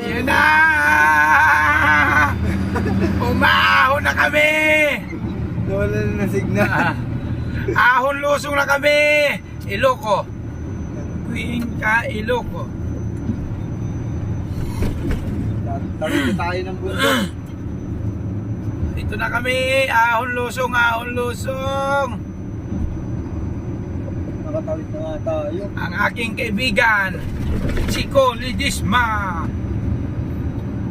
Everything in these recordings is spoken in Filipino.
Yan na! Umahon na kami! Wala na signal. Ahon lusong na kami! Iloko. Cuenca, Iloko. Tawid na tayo ng bundok. Dito na kami! Ahon lusong, ahon lusong! Nakatawid na nga tayo. Ang aking kaibigan, Chico Lidisma.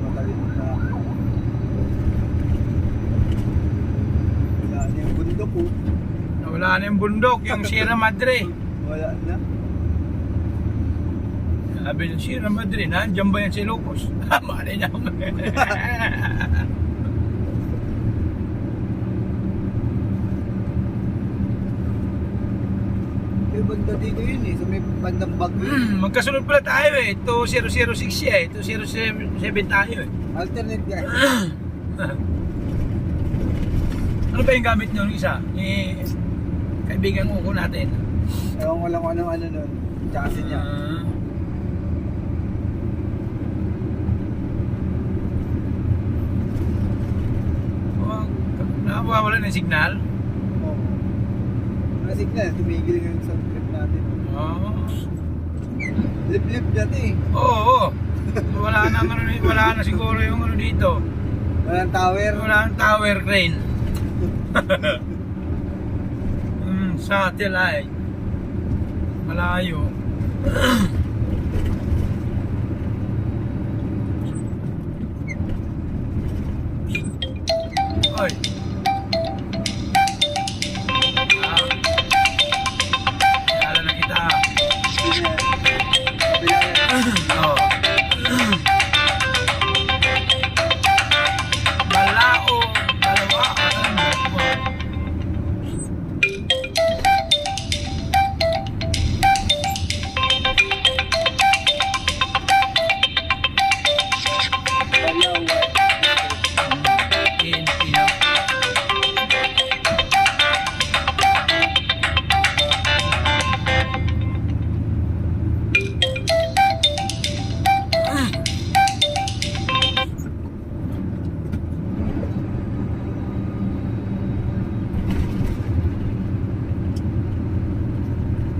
Nakatawid na. Wala na yung bundok po. Wala na yung bundok, yung Sierra Madre. Wala na. Sabi ng Sierra Madre, nandiyan ba yan si Lucas? Malay niya. Yung banda dito yun eh. Sa may bandang Baguio. Magkasunod pala tayo eh. 2006 siya eh. 2007 tayo eh. Alternate guys. Ano ba yung gamit nyo ng isa? Ni kaibigan ko natin. Ewan ko lang kung ano nun. Chassis niya. Nakawawala ng signal? Oo. May signal. Tumigil yung sa trip natin. Oo. Lip-lip dyan eh. Oo. Wala na siguro yung ano dito. Walang tower. Wala ang tower crane. Satellite. Malayo. Oy. Kala na kita. Kabila yan. Oh. Malao. Dalawa.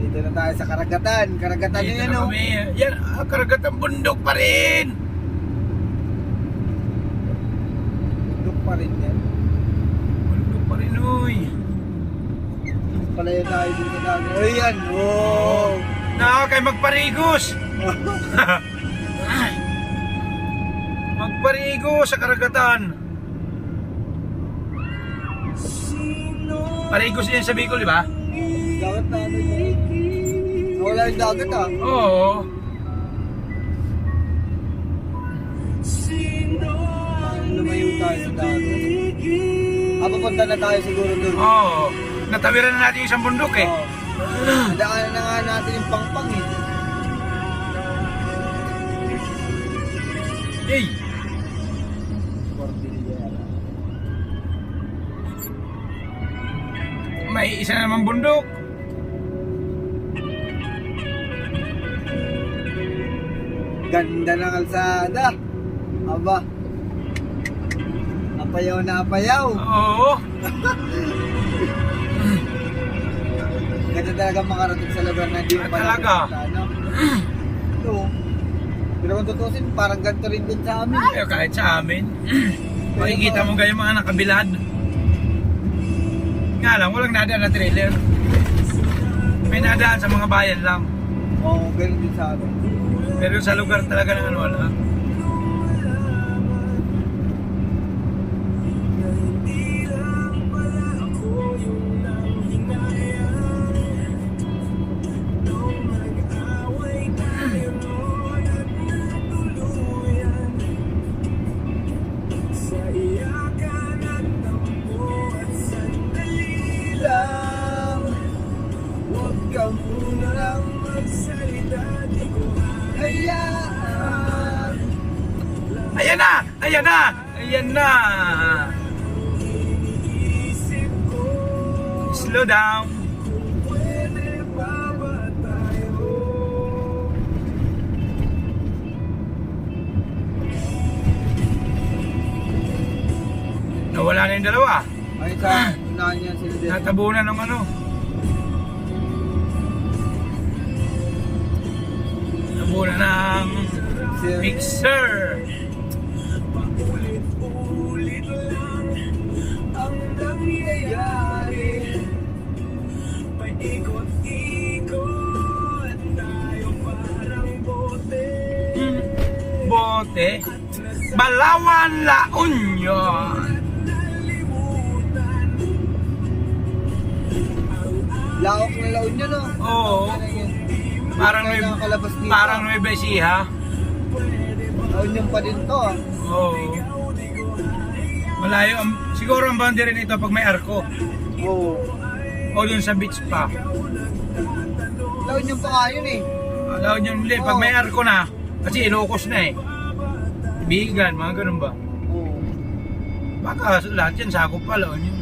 Dito na tayo sa karagatan. Karagatan Dito yun na oh. kami. Yan, karagatan bundok pa rin. Bundok pa rin yan. Bundok pa rin, uy. Palayo tayo dito sa dagat. Ayan! Oh! Kay magparigos. Magparigos sa karagatan. Parigos yan sa Bicol, di ba? Dagat na ano yun. Nawala yung dagat ah. Oo. Lumayo tayo sa dagat. Papunta na tayo siguro doon. Oo. Natawiran na natin yung isang bundok eh. Oo. Nadaanan na nga natin yung pangpang eh. Hey! Cordillera. May isa na namang bundok. Ganda ng kalsada. Aba. Apayaw na apayaw. Oo. Ganda talaga makarating sa lugar na di mo pa Talaga. nakikita, no? Ito. Pero kung tutusin, parang ganito rin din sa amin. Ay, kahit sa amin. Makikita mo kayo mga nakabilad. Nga lang, walang nadaan na trailer. May nadaan sa mga bayan lang. Oo, ganun din sa amin. Pero sa lugar talaga ng ano, wala. Huwag ka munang magsalita, di ko hayaan. Ayan na! Ayan na! Ayan na! Slow down. Pwede pa ba tayo? Nawala na yung dalawa. Ay, sa unahan niya sila din. Natabunan ng ano. Natabunan ng mixer. Ang nangyayari, paikot-ikot tayo parang bote. Bote. Balawan, La Union. Laok na laon niya, no? Oo. Parang may Nakakalabas dito. parang may besiha. Laon yung pa din to, ah. Oo. Malayo siguro ang boundary nito pag may arko Oo. o dun sa beach pa. Laon yung pa nga yun, eh. Alaw yun hindi pag may arko na kasi Ilocos na eh. Ibigan, mga ganun ba? Oo. Baka lahat yan sakop pa laon yun.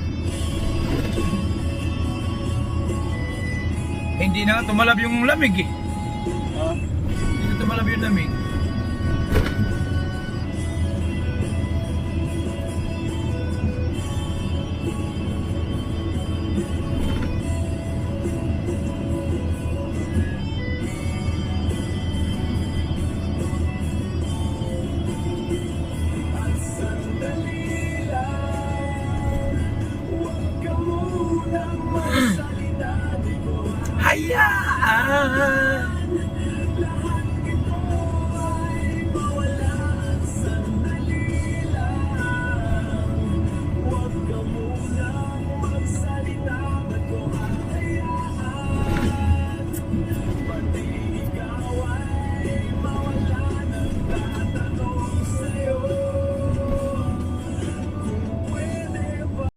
Hindi na tumalab yung lamig eh. Ah. Hindi na tumalab yung lamig.